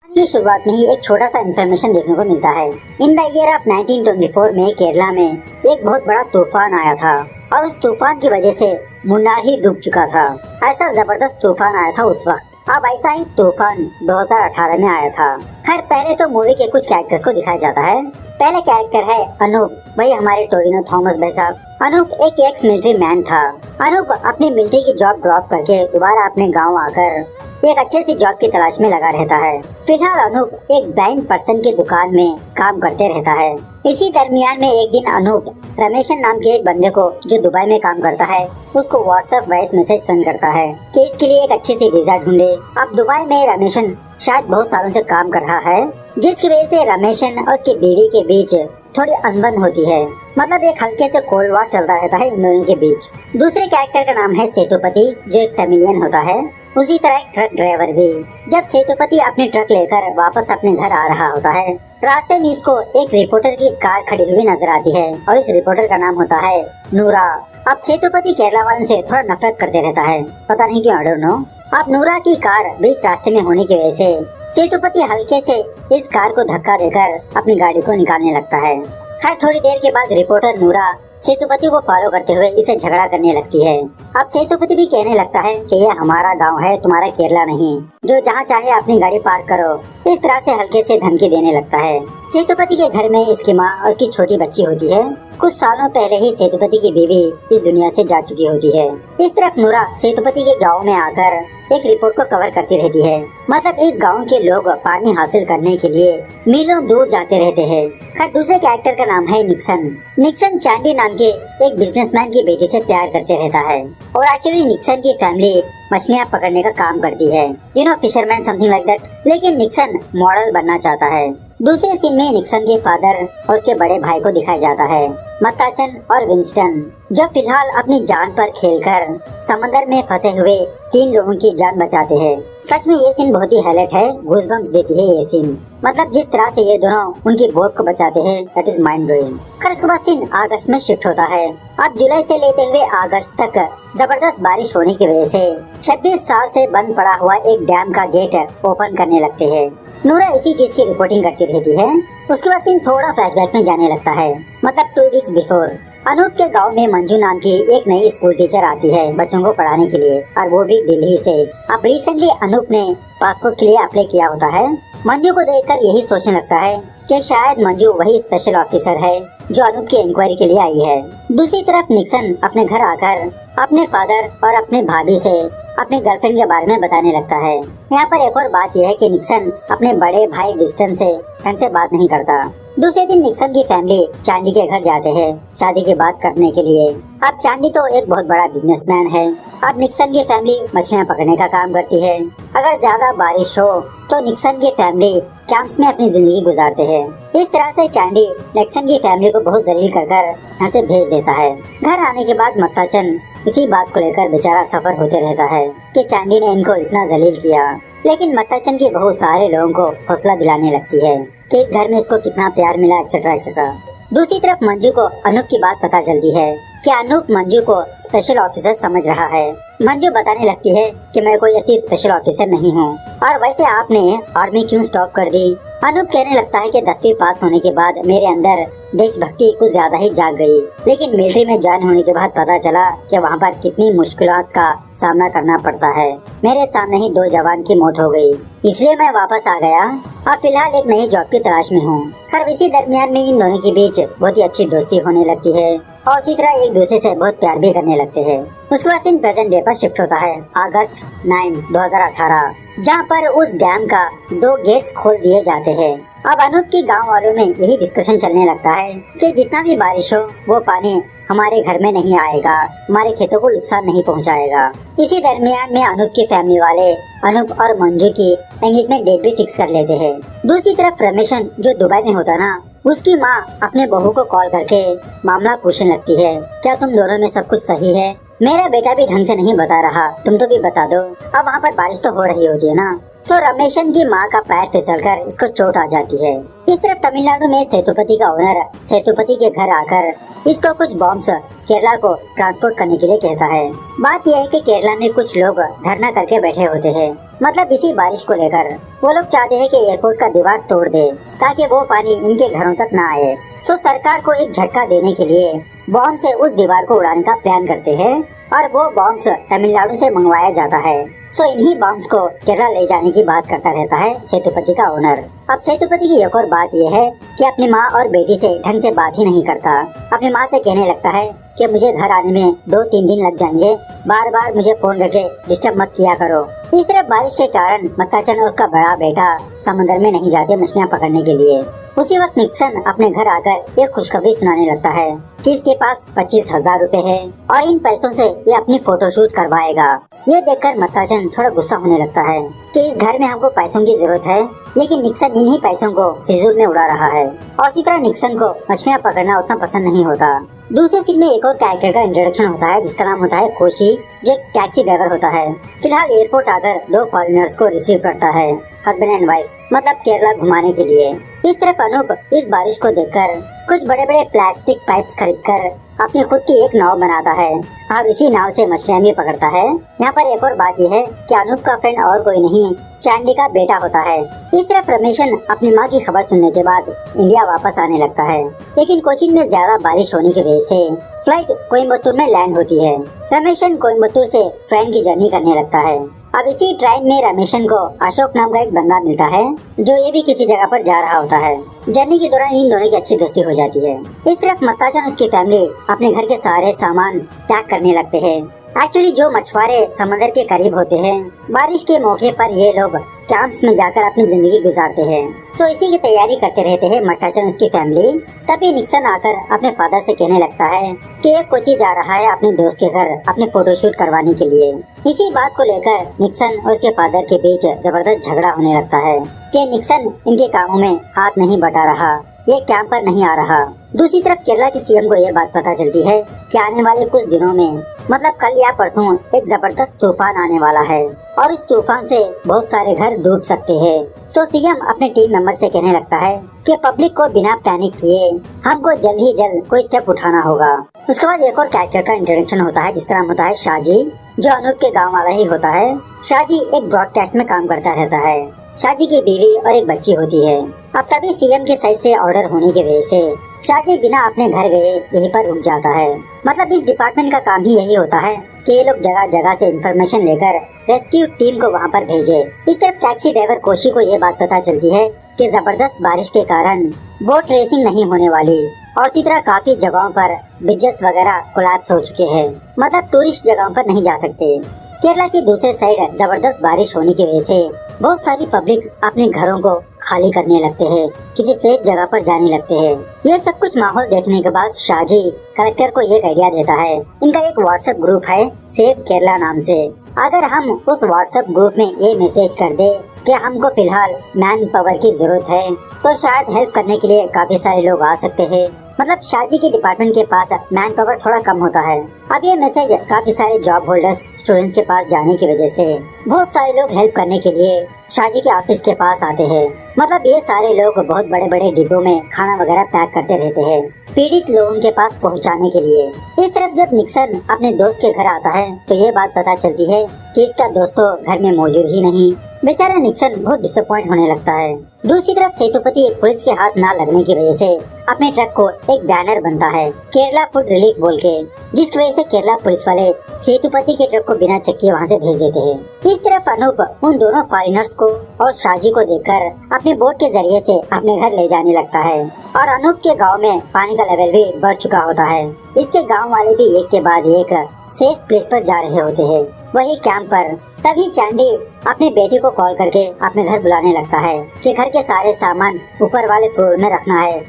की शुरुआत में ही एक छोटा सा इन्फॉर्मेशन देखने को मिलता है। इन द ईयर ऑफ 1924 में केरला में एक बहुत बड़ा तूफान आया था और उस तूफान की वजह से मुन्नार ही डूब चुका था। ऐसा जबरदस्त तूफान आया था उस वक्त। अब ऐसा ही तूफान 2018 में आया था। खैर पहले तो मूवी के कुछ कैरेक्टर्स को दिखाया जाता है। पहले कैरेक्टर है अनूप, वही हमारे टोविनो थॉमस भाई साहब। अनूप एक एक्स मिलिट्री मैन था। अनूप अपनी मिलिट्री की जॉब ड्रॉप करके दोबारा अपने गाँव आकर एक अच्छे सी जॉब की तलाश में लगा रहता है। फिलहाल अनूप एक ब्लाइंड पर्सन की दुकान में काम करते रहता है। इसी दरमियान में एक दिन अनूप रमेशन नाम के एक बंदे को, जो दुबई में काम करता है, उसको व्हाट्सएप वॉइस मैसेज सेंड करता है कि इसके लिए एक अच्छी सी वीजा ढूंढे। अब दुबई में रमेशन शायद बहुत सालों से काम कर रहा है, जिसकी वजह से रमेशन और उसकी बीवी के बीच थोड़ी अनबन होती है। मतलब एक हल्के से कोल्ड वॉर चलता रहता है इन दोनों के बीच। दूसरे कैरेक्टर का नाम है सेतुपति, जो एक तमिलियन होता है। उसी तरह एक ट्रक ड्राइवर भी। जब सेतुपति अपनी ट्रक लेकर वापस अपने घर आ रहा होता है, रास्ते में इसको एक रिपोर्टर की कार खड़ी हुई नजर आती है और इस रिपोर्टर का नाम होता है नूरा। अब सेतुपति केरला वालों से थोड़ा नफरत करते रहता है, पता नहीं क्यों, आई डोंट नो। अब नूरा की कार बीच रास्ते में होने की वजह से सेतुपति हल्के से इस कार को धक्का देकर अपनी गाड़ी को निकालने लगता है। खैर थोड़ी देर के बाद रिपोर्टर नूरा सेतुपति को फॉलो करते हुए इसे झगड़ा करने लगती है। अब सेतुपति भी कहने लगता है कि ये हमारा गांव है, तुम्हारा केरला नहीं, जो जहाँ चाहे अपनी गाड़ी पार्क करो। इस तरह से हल्के से धमकी देने लगता है। सेतुपति के घर में इसकी माँ और उसकी छोटी बच्ची होती है। कुछ सालों पहले ही सेतुपति की बीवी इस दुनिया से जा चुकी होती है। इस तरफ नूरा सेतुपति के गाँव में आकर एक रिपोर्ट को कवर करती रहती है। मतलब इस गांव के लोग पानी हासिल करने के लिए मीलों दूर जाते रहते हैं। खैर दूसरे कैरेक्टर का नाम है निक्सन। निक्सन चांडी नाम के एक बिजनेसमैन की बेटी से प्यार करते रहता है और एक्चुअली निक्सन की फैमिली मछलियाँ पकड़ने का काम करती है, you know fisherman something like that. लेकिन निक्सन मॉडल बनना चाहता है। दूसरे सीन में निक्सन के फादर और उसके बड़े भाई को दिखाया जाता है, मत्ताचन और विंस्टन, जो फिलहाल अपनी जान पर खेलकर समंदर में फंसे हुए 3 लोगों की जान बचाते हैं। सच में ये सीन बहुत ही हाईलाइट है, गूज़बम्प्स देती है ये सीन। मतलब जिस तरह से ये दोनों उनकी बोट को बचाते हैं, दैट इज माइंड ब्लोइंग। खैर उसके बाद सीन अगस्त में शिफ्ट होता है। अब जुलाई से लेते हुए अगस्त तक जबरदस्त बारिश होने की वजह से 26 साल से बंद पड़ा हुआ एक डैम का गेट ओपन करने लगते हैं। नूरा इसी चीज की रिपोर्टिंग करती रहती है। उसके बाद सीन थोड़ा फ्लैशबैक में जाने लगता है। मतलब 2 वीक्स बिफोर अनूप के गांव में मंजू नाम की एक नई स्कूल टीचर आती है बच्चों को पढ़ाने के लिए, और वो भी दिल्ली से। अब रिसेंटली अनूप ने पासपोर्ट के लिए अप्लाई किया होता है। मंजू को देखकर यही सोचने लगता है कि शायद मंजू वही स्पेशल ऑफिसर है जो अनूप की इंक्वायरी के लिए आई है। दूसरी तरफ निक्सन अपने घर आकर अपने फादर और अपने भाभी से अपने गर्लफ्रेंड के बारे में बताने लगता है। यहाँ पर एक और बात यह है कि निक्सन अपने बड़े भाई विंस्टन से ढंग से बात नहीं करता। दूसरे दिन निक्सन की फैमिली चांदी के घर जाते हैं शादी की बात करने के लिए। अब चांदी तो एक बहुत बड़ा बिजनेसमैन है। अब निक्सन की फैमिली मछलियाँ पकड़ने का काम करती है। अगर ज्यादा बारिश हो तो निक्सन की फैमिली कैंप्स में अपनी जिंदगी गुजारते हैं। इस तरह से चांदी निक्सन की फैमिली को बहुत जलील कर यहाँ से भेज देता है। घर आने के बाद मत्ताचन इसी बात को लेकर बेचारा सफर होते रहता है कि चांदी ने इनको इतना जलील किया। लेकिन मत्ताचन की बहुत सारे लोगों को हौसला दिलाने लगती है कि इस घर में इसको कितना प्यार मिला, एक्सेट्रा एक्सेट्रा। दूसरी तरफ मंजू को अनूप की बात पता चलती है कि अनूप मंजू को स्पेशल ऑफिसर समझ रहा है। मंजू बताने लगती है कि मैं कोई ऐसी स्पेशल ऑफिसर नहीं हूँ, और वैसे आपने आर्मी क्यों स्टॉप कर दी। अनूप कहने लगता है कि 10वीं पास होने के बाद मेरे अंदर देशभक्ति कुछ ज्यादा ही जाग गई, लेकिन मिलिट्री में ज्वाइन होने के बाद पता चला कि वहाँ पर कितनी मुश्किलात का सामना करना पड़ता है। मेरे सामने ही 2 जवान की मौत हो गई, इसलिए मैं वापस आ गया और फिलहाल एक नई जॉब की तलाश में हूँ। खैर इसी दरमियान में इन दोनों के बीच बहुत ही अच्छी दोस्ती होने लगती है और उसी तरह एक दूसरे से बहुत प्यार भी करने लगते हैं। उसके बाद इन प्रेजेंट डे पर शिफ्ट होता है अगस्त 9, 2018, जहाँ पर उस डैम का 2 गेट्स खोल दिए जाते हैं। अब अनूप के गांव वालों में यही डिस्कशन चलने लगता है कि जितना भी बारिश हो वो पानी हमारे घर में नहीं आएगा, हमारे खेतों को नुकसान नहीं पहुंचाएगा। इसी दरमियान में अनूप की फैमिली वाले अनूप और मंजू की एंगेजमेंट डेट भी फिक्स कर लेते हैं। दूसरी तरफ रमेशन जो दुबई में होता ना, उसकी माँ अपने बहू को कॉल करके मामला पूछने लगती है, क्या तुम दोनों में सब कुछ सही है? मेरा बेटा भी ढंग से नहीं बता रहा, तुम तो भी बता दो। अब वहाँ पर बारिश तो हो रही होती है ना। सो रमेशन की माँ का पैर फिसलकर इसको चोट आ जाती है। इस तरफ तमिलनाडु में सेतुपति का ओनर सेतुपति के घर आकर इसको कुछ बॉम्ब्स केरला को ट्रांसपोर्ट करने के लिए कहता है। बात यह है कि केरला में कुछ लोग धरना करके बैठे होते हैं मतलब इसी बारिश को लेकर वो लोग चाहते हैं कि एयरपोर्ट का दीवार तोड़ दे ताकि वो पानी इनके घरों तक ना आए। सो सरकार को एक झटका देने के लिए बॉम्ब से उस दीवार को उड़ाने का प्लान करते हैं और वो बॉम्ब्स तमिलनाडु से मंगवाया जाता है। सो इन्हीं बॉम्ब्स को केरला ले जाने की बात करता रहता है सेतुपति का ओनर। अब सेतुपति की एक और बात यह है कि अपनी माँ और बेटी से ढंग से बात ही नहीं करता। अपनी माँ से कहने लगता है कि मुझे घर आने में 2-3 दिन लग जाएंगे, बार बार मुझे फोन करके डिस्टर्ब मत किया करो। इस तरह बारिश के कारण मत्ताचन और उसका बड़ा बेटा समंदर में नहीं जाते मछलियाँ पकड़ने के लिए। उसी वक्त निक्सन अपने घर आकर एक खुशखबरी सुनाने लगता है कि इसके पास 25,000 रुपए है और इन पैसों से ये अपनी फोटोशूट करवाएगा। ये देखकर मत्ताचन थोड़ा गुस्सा होने लगता है कि इस घर में हमको पैसों की जरूरत है, लेकिन निक्सन इन्हीं पैसों को फिजूल में उड़ा रहा है। और इसी तरह निक्सन को मछलियाँ पकड़ना उतना पसंद नहीं होता। दूसरे सीन में एक और कैरेक्टर का इंट्रोडक्शन होता है जिसका नाम होता है कोशी, जो एक टैक्सी ड्राइवर होता है। फिलहाल एयरपोर्ट आकर 2 फॉरेनर्स को रिसीव करता है, हस्बैंड एंड वाइफ, मतलब केरला घुमाने के लिए। इस तरफ अनूप इस बारिश को देखकर कुछ बड़े बड़े प्लास्टिक पाइप्स खरीदकर अपनी खुद की एक नाव बनाता है और इसी नाव से मछलियाँ भी पकड़ता है। यहाँ पर एक और बात यह है कि अनूप का फ्रेंड और कोई नहीं, चांडी का बेटा होता है। इस तरफ रमेशन अपनी माँ की खबर सुनने के बाद इंडिया वापस आने लगता है, लेकिन कोचीन में ज्यादा बारिश होने की वजह से फ्लाइट कोयम्बतूर में लैंड होती है। रमेशन कोयम्बतूर से ट्रेन की जर्नी करने लगता है। अब इसी ट्रेन में रमेशन को अशोक नाम का एक बंदा मिलता है जो ये भी किसी जगह पर जा रहा होता है। जर्नी के दौरान इन दोनों की अच्छी दोस्ती हो जाती है। इस तरफ मत्ताचन उसकी फैमिली अपने घर के सारे सामान पैक करने लगते हैं। एक्चुअली जो मछुआरे समंदर के करीब होते हैं, बारिश के मौके पर ये लोग कैंप्स में जाकर अपनी जिंदगी गुजारते हैं। सो इसी की तैयारी करते रहते हैं मत्ताचन उसकी फैमिली। तभी निक्सन आकर अपने फादर से कहने लगता है कि एक कोची जा रहा है अपने दोस्त के घर अपने फोटोशूट करवाने के लिए। इसी बात को लेकर निक्सन और उसके फादर के बीच जबरदस्त झगड़ा होने लगता है कि निक्सन इनके कामों में हाथ नहीं बटा रहा, ये कैंप पर नहीं आ रहा। दूसरी तरफ केरला के सीएम को ये बात पता चलती है कि आने वाले कुछ दिनों में, मतलब कल या परसों, एक जबरदस्त तूफान आने वाला है और इस तूफान से बहुत सारे घर डूब सकते हैं। तो सीएम अपने टीम मेंबर से कहने लगता है कि पब्लिक को बिना पैनिक किए हमको जल्द ही जल्द कोई स्टेप उठाना होगा। उसके बाद एक और कैरेक्टर का इंट्रोडक्शन होता है जिसका नाम होता है शाहजी, जो अनूप के गाँव वाला ही होता है। शाहजी एक ब्रॉडकास्ट में काम करता रहता है। शाहजी की बीवी और एक बच्ची होती है। अब तभी सीएम के साइड से ऑर्डर होने की वजह से शाहजी बिना अपने घर गए यहीं पर रुक जाता है। मतलब इस डिपार्टमेंट का काम ही यही होता है कि ये लोग जगह जगह से इंफॉर्मेशन लेकर रेस्क्यू टीम को वहाँ पर भेजे। इस तरफ टैक्सी ड्राइवर कोशी को ये बात पता चलती है कि जबरदस्त बारिश के कारण बोट रेसिंग नहीं होने वाली और इसी तरह काफी जगहों पर ब्रिजेस वगैरह कोलैप्स हो चुके हैं, मतलब टूरिस्ट जगहों पर नहीं जा सकते। केरला की दूसरे साइड जबरदस्त बारिश होने की वजह से बहुत सारी पब्लिक अपने घरों को खाली करने लगते हैं, किसी सेफ जगह पर जाने लगते हैं। ये सब कुछ माहौल देखने के बाद शाहजी कलेक्टर को एक आइडिया देता है। इनका एक व्हाट्सएप ग्रुप है सेव केरला नाम से। अगर हम उस व्हाट्सएप ग्रुप में ये मैसेज कर दे कि हमको फिलहाल मैन पावर की जरूरत है, तो शायद हेल्प करने के लिए काफी सारे लोग आ सकते हैं। मतलब शाहजी के डिपार्टमेंट के पास मैन पावर थोड़ा कम होता है। अब ये मैसेज काफी सारे जॉब होल्डर्स, स्टूडेंट्स के पास जाने की वजह से बहुत सारे लोग हेल्प करने के लिए शाहजी के ऑफिस के पास आते हैं। मतलब ये सारे लोग बहुत बड़े बड़े डिब्बों में खाना वगैरह पैक करते रहते हैं पीड़ित लोगों के पास पहुंचाने के लिए। इस तरफ जब निक्सन अपने दोस्त के घर आता है तो ये बात पता चलती है कि इसका दोस्त तो घर में मौजूद ही नहीं। बेचारा निक्सन बहुत डिसअपॉइंट होने लगता है। दूसरी तरफ सेतुपति पुलिस के हाथ ना लगने की वजह से अपने ट्रक को एक बैनर बनता है केरला फूड रिलीफ बोल के, जिसकी वजह से केरला पुलिस वाले सेतुपति के ट्रक को बिना चेक किए वहाँ से भेज देते हैं। इस तरफ अनूप उन दोनों फॉरेनर्स को और शाहजी को देखकर अपने बोट के जरिए से अपने घर ले जाने लगता है और अनूप के गाँव में पानी का लेवल भी बढ़ चुका होता है। इसके गाँव वाले भी एक के बाद एक सेफ प्लेस पर जा रहे होते हैं, वही कैंप पर। तभी चांडी अपने बेटी को कॉल करके अपने घर बुलाने लगता है कि घर के सारे सामान ऊपर वाले फ्लोर में रखना है,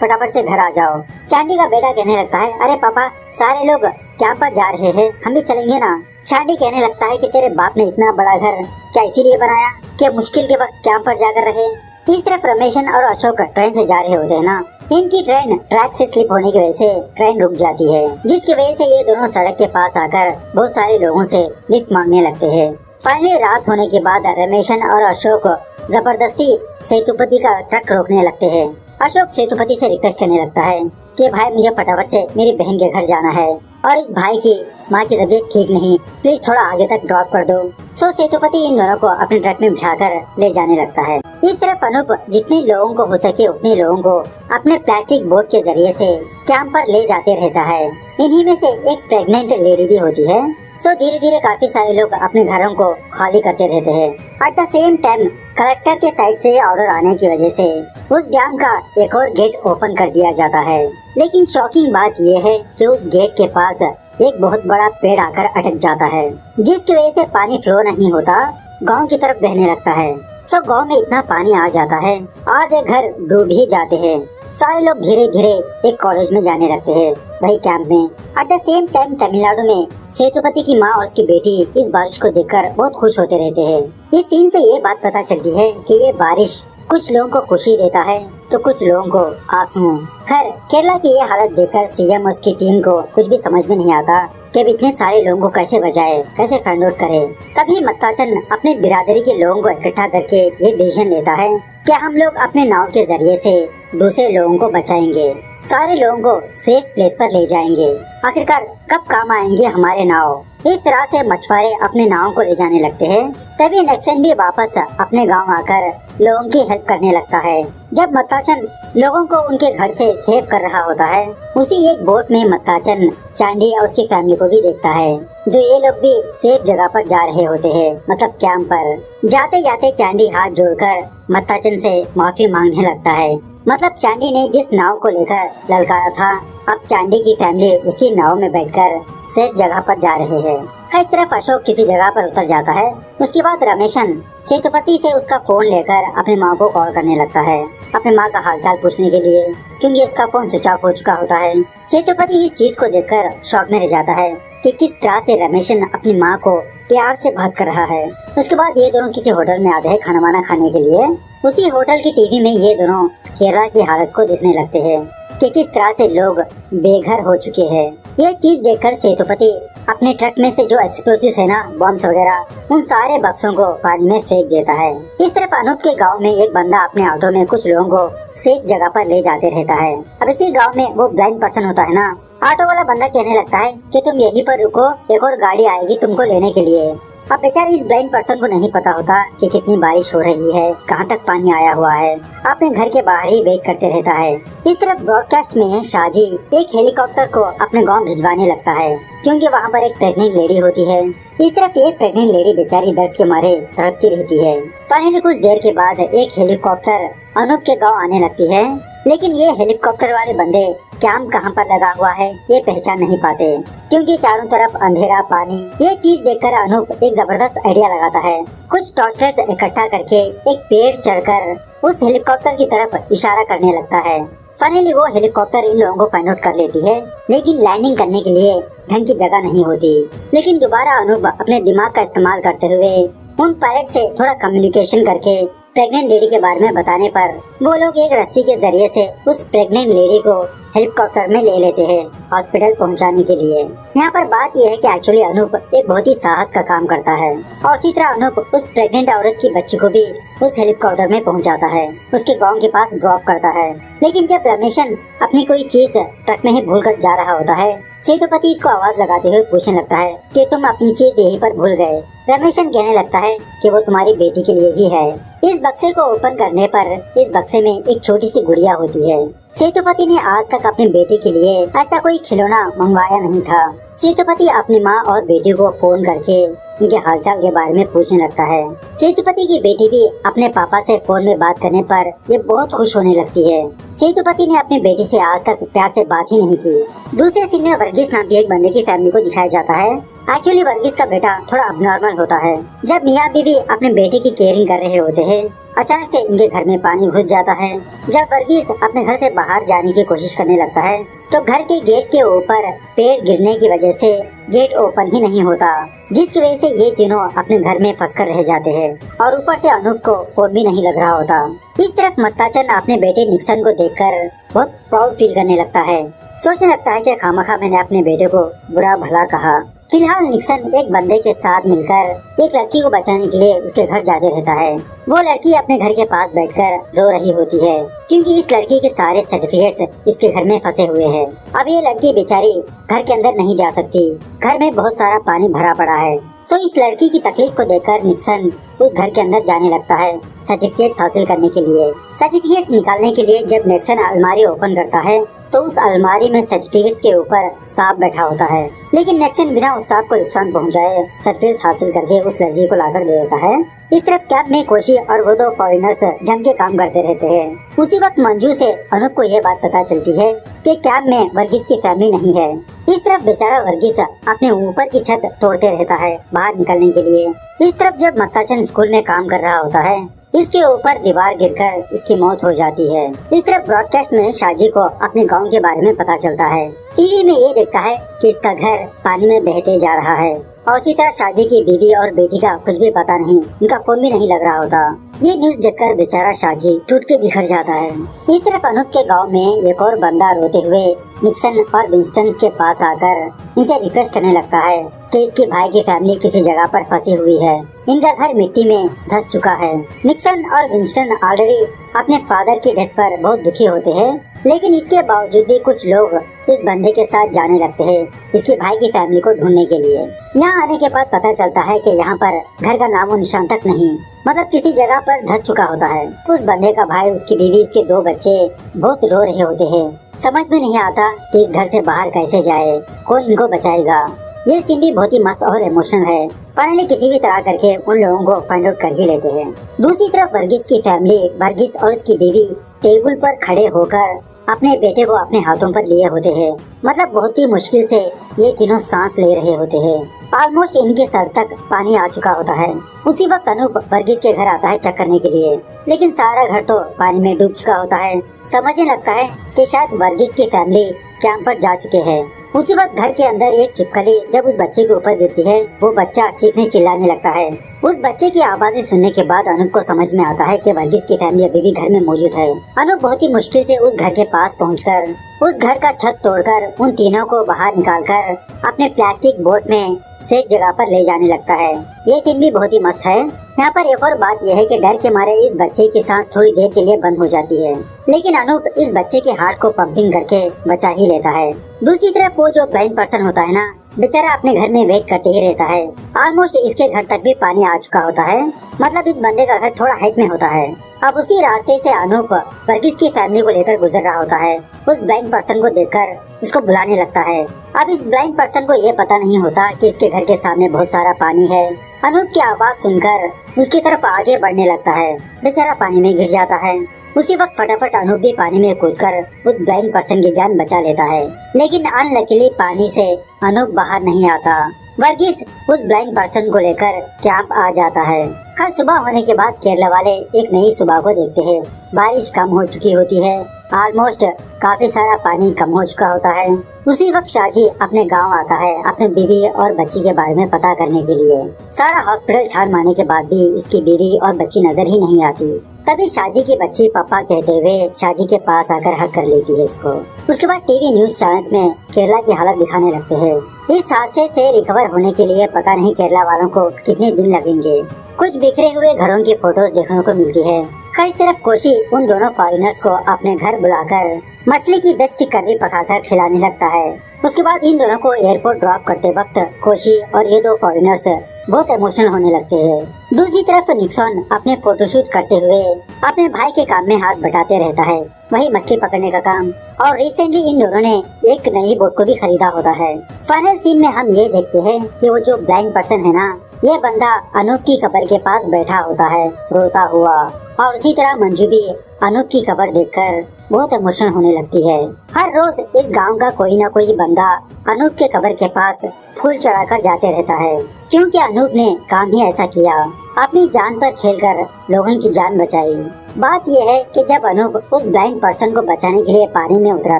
फटाफट से घर आ जाओ। चांडी का बेटा कहने लगता है, अरे पापा सारे लोग कैंप पर जा रहे हैं, हम भी चलेंगे ना। चांडी कहने लगता है कि तेरे बाप ने इतना बड़ा घर क्या इसीलिए बनाया कि मुश्किल के वक्त कैंप पर जाकर रहे। इस तरफ रमेशन और अशोक ट्रेन से जा रहे होते हैं ना। इनकी ट्रेन ट्रैक से स्लिप होने की वजह से ट्रेन रुक जाती है, जिसकी वजह से ये दोनों सड़क के पास आकर बहुत सारे लोगों से लिफ्ट मांगने लगते हैं। फाइनली रात होने के बाद रमेशन और अशोक जबरदस्ती सेतुपति का ट्रक रोकने लगते हैं। अशोक सेतुपति से रिक्वेस्ट करने लगता है कि भाई मुझे फटाफट से मेरी बहन के घर जाना है और इस भाई की माँ की तबीयत ठीक नहीं, प्लीज थोड़ा आगे तक ड्रॉप कर दो। सो सेतुपति इन दोनों को अपने ट्रक में बिठाकर ले जाने लगता है। इस तरफ अनूप जितने लोगों को हो सके उतने लोगों को अपने प्लास्टिक बोट के जरिए से कैंप पर ले जाते रहता है। इन्हीं में से एक प्रेग्नेंट लेडी भी होती है। सो धीरे धीरे काफी सारे लोग अपने घरों को खाली करते रहते हैं। At the same time collector के साइड से ऑर्डर आने की वजह से उस डैम का एक और गेट ओपन कर दिया जाता है। लेकिन शॉकिंग बात यह है कि उस गेट के पास एक बहुत बड़ा पेड़ आकर अटक जाता है, जिसकी वजह से पानी फ्लो नहीं होता, गांव की तरफ बहने लगता है। सो गांव में इतना पानी आ जाता है, आधे घर डूब ही जाते हैं। सारे लोग धीरे धीरे एक कॉलेज में जाने लगते हैं, वही कैंप में। At the same time Tamil Nadu में सेतुपति की माँ और उसकी बेटी इस बारिश को देखकर बहुत खुश होते रहते हैं। इस सीन से ये बात पता चलती है कि ये बारिश कुछ लोगों को खुशी देता है तो कुछ लोगों को आंसू। खैर केरला की ये हालत देखकर सीएम और उसकी टीम को कुछ भी समझ में नहीं आता कि अब इतने सारे लोगों को कैसे बचाए, कैसे फाइंड आउट करे। तभी मत्ताचन अपने बिरादरी के लोगों को इकट्ठा करके ये डिसीजन लेता है कि हम लोग अपने नाव के जरिए से दूसरे लोगों को बचाएंगे, सारे लोगों को सेफ प्लेस पर ले जाएंगे। आखिरकार कब काम आएंगे हमारे नाव। इस तरह से मछुआरे अपने नाव को ले जाने लगते हैं। तभी नक्सन भी वापस अपने गांव आकर लोगों की हेल्प करने लगता है। जब मत्ताचन लोगों को उनके घर से सेव कर रहा होता है, उसी एक बोट में मत्ताचन चांडी और उसकी फैमिली को भी देखता है, जो ये लोग भी सेफ जगह पर जा रहे होते हैं, मतलब कैंप पर। जाते जाते चांडी हाथ जोड़कर मत्ताचन से माफी मांगने लगता है। मतलब चांडी ने जिस नाव को लेकर ललकारा था, अब चांडी की फैमिली उसी नाव में बैठकर सेफ जगह पर जा रहे हैं। इस तरफ अशोक किसी जगह पर उतर जाता है। उसके बाद रमेशन सेतुपति से उसका फोन लेकर अपनी माँ को कॉल करने लगता है, अपनी माँ का हालचाल पूछने के लिए, क्योंकि इसका फोन स्विच ऑफ हो चुका होता है। सेतुपति इस चीज को देखकर शॉक में रह जाता है कि किस तरह से रमेशन अपनी माँ को प्यार से बात कर रहा है। उसके बाद ये दोनों किसी होटल में आते हैं खाना वाना खाने के लिए। उसी होटल की टीवी में ये दोनों केरला की हालत को देखने लगते हैं कि किस तरह से लोग बेघर हो चुके हैं। ये चीज देखकर सेतुपति अपने ट्रक में से जो एक्सप्लोसिव है ना, बॉम्ब्स वगैरह, उन सारे बक्सों को पानी में फेंक देता है। इस तरफ अनूप के गांव में एक बंदा अपने ऑटो में कुछ लोगों को सेफ जगह पर ले जाते रहता है। अब इसी गांव में वो ब्लाइंड पर्सन होता है ना, ऑटो वाला बंदा कहने लगता है कि तुम यहीं पर रुको, एक और गाड़ी आएगी तुमको लेने के लिए। अब बेचारे इस ब्लाइंड पर्सन को नहीं पता होता कि कितनी बारिश हो रही है, कहाँ तक पानी आया हुआ है। अपने घर के बाहर ही वेट करते रहता है। इस तरफ ब्रॉडकास्ट में शाहजी एक हेलीकॉप्टर को अपने गांव भिजवाने लगता है, क्योंकि वहाँ पर एक प्रेग्नेंट लेडी होती है। इस तरफ एक प्रेग्नेंट लेडी बेचारी दर्द के मारे तड़पती रहती है। फाइनली कुछ देर के बाद एक हेलीकॉप्टर अनूप के गाँव आने लगती है, लेकिन ये हेलीकॉप्टर वाले बंदे कैंप कहाँ पर लगा हुआ है ये पहचान नहीं पाते, क्योंकि चारों तरफ अंधेरा पानी। ये चीज देखकर अनूप एक जबरदस्त आइडिया लगाता है। कुछ टॉर्चलाइट्स इकट्ठा करके एक पेड़ चढ़कर उस हेलीकॉप्टर की तरफ इशारा करने लगता है। फाइनली वो हेलीकॉप्टर इन लोगों को फाइंड आउट कर लेती है, लेकिन लैंडिंग करने के लिए ढंग की जगह नहीं होती। लेकिन दोबारा अनूप अपने दिमाग का इस्तेमाल करते हुए उन पायलट से थोड़ा कम्युनिकेशन करके प्रेग्नेंट लेडी के बारे में बताने पर वो लोग एक रस्सी के जरिए से उस प्रेग्नेंट लेडी को हेलीकॉप्टर में ले लेते हैं हॉस्पिटल पहुंचाने के लिए। यहाँ पर बात यह है कि एक्चुअली अनूप एक बहुत ही साहस का काम करता है, और इसी तरह अनूप उस प्रेग्नेंट औरत की बच्ची को भी उस हेलीकॉप्टर में पहुंचाता है, उसके गांव के पास ड्रॉप करता है। लेकिन जब रमेशन अपनी कोई चीज ट्रक में ही भूल कर जा रहा होता है, सेतुपति इसको आवाज लगाते हुए पूछने लगता है कि तुम अपनी चीज यहीं पर भूल गए। रमेशन कहने लगता है कि वो तुम्हारी बेटी के लिए ही है। इस बक्से को ओपन करने पर इस बक्से में एक छोटी सी गुड़िया होती है। सेतुपति ने आज तक अपनी बेटी के लिए ऐसा कोई खिलौना मंगवाया नहीं था। सेतुपति अपनी माँ और बेटी को फोन करके उनके हालचाल के बारे में पूछने लगता है। सेतुपति की बेटी भी अपने पापा से फोन में बात करने पर ये बहुत खुश होने लगती है। सेतुपति ने अपनी बेटी से आज तक प्यार से बात ही नहीं की। दूसरे सीन में वर्गीस नाम के एक बंदे की फैमिली को दिखाया जाता है। एक्चुअली वर्गीस का बेटा थोड़ा अबनॉर्मल होता है। जब मियाँ बीवी अपने बेटे की केयरिंग कर रहे होते हैं, अचानक से इनके घर में पानी घुस जाता है। जब वर्गीस अपने घर से बाहर जाने की कोशिश करने लगता है, तो घर के गेट के ऊपर पेड़ गिरने की वजह से गेट ओपन ही नहीं होता, जिसकी वजह से ये तीनों अपने घर में फंसकर रह जाते हैं, और ऊपर से अनूप को फोन भी नहीं लग रहा होता। इस तरफ मत्ताचन अपने बेटे निक्सन को देखकर बहुत प्राउड फील करने लगता है। सोचने लगता है कि खामखा मैंने अपने बेटे को बुरा भला कहा। फिलहाल निक्सन एक बंदे के साथ मिलकर एक लड़की को बचाने के लिए उसके घर जाते रहता है। वो लड़की अपने घर के पास बैठकर रो रही होती है, क्योंकि इस लड़की के सारे सर्टिफिकेट्स इसके घर में फंसे हुए हैं। अब ये लड़की बेचारी घर के अंदर नहीं जा सकती, घर में बहुत सारा पानी भरा पड़ा है। तो इस लड़की की तकलीफ को देखकर निक्सन उस घर के अंदर जाने लगता है सर्टिफिकेट्स हासिल करने के लिए। सर्टिफिकेट्स निकालने के लिए जब निक्सन अलमारी ओपन करता है तो उस अलमारी में सर्टिफिकेट्स के ऊपर सांप बैठा होता है, लेकिन निक्सन बिना उस सांप को नुकसान पहुंचाए सर्टिफिकेट्स हासिल करके उस लड़की को लाकर दे देता है। इस तरफ कैंप में कोशी और वो दो फॉरेनर्स जम के काम करते रहते हैं। उसी वक्त मंजू से अनूप को ये बात पता चलती है कि कैंप में वर्गीस की फैमिली नहीं है। इस तरफ बेचारा वर्गीस अपने ऊपर की छत तोड़ते रहता है बाहर निकलने के लिए। इस तरफ जब मत्ताचन स्कूल में काम कर रहा होता है, इसके ऊपर दीवार गिरकर इसकी मौत हो जाती है। इस तरफ ब्रॉडकास्ट में शाजी को अपने गांव के बारे में पता चलता है। टीवी में ये देखता है कि इसका घर पानी में बहते जा रहा है और उसी तरह शाजी की बीवी और बेटी का कुछ भी पता नहीं, उनका फोन भी नहीं लग रहा होता। ये न्यूज देखकर बेचारा शाजी टूट के बिखर जाता है। इस तरफ अनूप के गांव में एक और बंदा रोते हुए निक्सन और विंस्टन के पास आकर इनसे रिक्वेस्ट करने लगता है कि इसके भाई की फैमिली किसी जगह पर फंसी हुई है, इनका घर मिट्टी में धंस चुका है। निक्सन और विंस्टन ऑलरेडी अपने फादर की डेथ पर बहुत दुखी होते हैं, लेकिन इसके बावजूद भी कुछ लोग इस बंदे के साथ जाने लगते हैं इसके भाई की फैमिली को ढूंढने के लिए। यहाँ आने के बाद पता चलता है कि यहाँ पर घर का नामो निशान तक नहीं, मतलब किसी जगह पर धंस चुका होता है। उस बंदे का भाई, उसकी बीवी, उसके दो बच्चे बहुत रो रहे होते हैं। समझ में नहीं आता कि इस घर से बाहर कैसे जाए, कौन इनको बचाएगा। ये सीन भी बहुत ही मस्त और इमोशनल है। फाइनली किसी भी तरह करके उन लोगों को फाइंड आउट कर ही लेते हैं। दूसरी तरफ वर्गीस की फैमिली, वर्गीस और उसकी बीवी टेबल पर खड़े होकर अपने बेटे को अपने हाथों पर लिए होते हैं। मतलब बहुत ही मुश्किल से ये तीनों सांस ले रहे होते हैं। ऑलमोस्ट इनके सर तक पानी आ चुका होता है। उसी वक्त अनूप वर्गीस के घर आता है चेक करने के लिए, लेकिन सारा घर तो पानी में डूब चुका होता है। समझने लगता है कि शायद वर्गीस की फैमिली कैंप पर जा चुके हैं। उसी वक्त घर के अंदर एक छिपकली जब उस बच्चे के ऊपर गिरती है, वो बच्चा चीखने चिल्लाने लगता है। उस बच्चे की आवाज़ें सुनने के बाद अनूप को समझ में आता है कि वर्गीस की फैमिली अभी भी घर में मौजूद है। अनूप बहुत ही मुश्किल से उस घर के पास पहुंचकर उस घर का छत तोड़कर उन तीनों को बाहर निकालकर अपने प्लास्टिक बोट में सेफ जगह पर ले जाने लगता है। ये सीन भी बहुत ही मस्त है। यहाँ पर एक और बात यह है कि डर के मारे इस बच्चे की सांस थोड़ी देर के लिए बंद हो जाती है, लेकिन अनूप इस बच्चे के हार्ट को पंपिंग करके बचा ही लेता है। दूसरी तरफ वो जो ब्लाइंड पर्सन होता है ना, बेचारा अपने घर में वेट करते ही रहता है। ऑलमोस्ट इसके घर तक भी पानी आ चुका होता है, मतलब इस बंदे का घर थोड़ा हाइट में होता है। अब उसी रास्ते से अनूप वर्गीस की फैमिली को लेकर गुजर रहा होता है। उस ब्लाइंड पर्सन को देखकर उसको बुलाने लगता है। अब इस ब्लाइंड पर्सन को ये पता नहीं होता कि इसके घर के सामने बहुत सारा पानी है। अनूप की आवाज़ सुनकर उसकी तरफ आगे बढ़ने लगता है। बेचारा पानी में गिर जाता है। उसी वक्त फटाफट अनूप भी पानी में कूदकर उस ब्लाइंड पर्सन की जान बचा लेता है, लेकिन अनलकीली पानी से अनूप बाहर नहीं आता। वर्गीस उस ब्लाइंड पर्सन को लेकर कैंप आ जाता है। हर सुबह होने के बाद केरला वाले एक नई सुबह को देखते हैं। बारिश कम हो चुकी होती है, ऑलमोस्ट काफी सारा पानी कम हो चुका होता है। उसी वक्त शाजी अपने गांव आता है अपने बीवी और बच्ची के बारे में पता करने के लिए। सारा हॉस्पिटल छान मारने के बाद भी इसकी बीवी और बच्ची नजर ही नहीं आती। तभी शाजी की बच्ची पापा कहते हुए शाजी के पास आकर हक कर लेती है इसको। उसके बाद टीवी न्यूज चैनल्स में केरला की हालत दिखाने लगते हैं। इस हादसे से रिकवर होने के लिए पता नहीं केरला वालों को कितने दिन लगेंगे। कुछ बिखरे हुए घरों की फोटोज देखने को मिलती है। खैर सिर्फ कोशी उन दोनों फॉरेनर्स को अपने घर बुलाकर मछली की बेस्ट करी पकाकर खिलाने लगता है। उसके बाद इन दोनों को एयरपोर्ट ड्रॉप करते वक्त कोशी और ये दो फॉरेनर्स बहुत इमोशनल होने लगते हैं। दूसरी तरफ निक्सन अपने फोटोशूट करते हुए अपने भाई के काम में हाथ बटाते रहता है, वही मछली पकड़ने का काम। और रिसेंटली इन दोनों ने एक नई बोट को भी खरीदा होता है। फाइनल सीन में हम ये देखते हैं कि वो जो ब्लाइंड पर्सन है ना, ये बंदा अनूप की कब्र के पास बैठा होता है रोता हुआ। और उसी तरह मंजू भी अनूप की कब्र देखकर बहुत इमोशनल होने लगती है। हर रोज इस गांव का कोई ना कोई बंदा अनूप के कब्र के पास फूल चढ़ाकर जाते रहता है, क्योंकि अनूप ने काम ही ऐसा किया, अपनी जान पर खेलकर लोगों की जान बचाई। बात यह है कि जब अनूप उस ब्लाइंड पर्सन को बचाने के लिए पानी में उतरा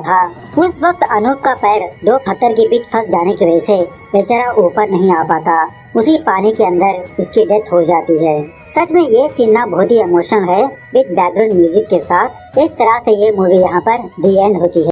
था, उस वक्त अनूप का पैर दो पत्थर के बीच फंस जाने की वजह से बेचारा ऊपर नहीं आ पाता। उसी पानी के अंदर इसकी डेथ हो जाती है। सच में ये सीन ना बहुत ही इमोशनल है विद बैकग्राउंड म्यूजिक के साथ। इस तरह से ये मूवी यहाँ पर दी एंड होती है।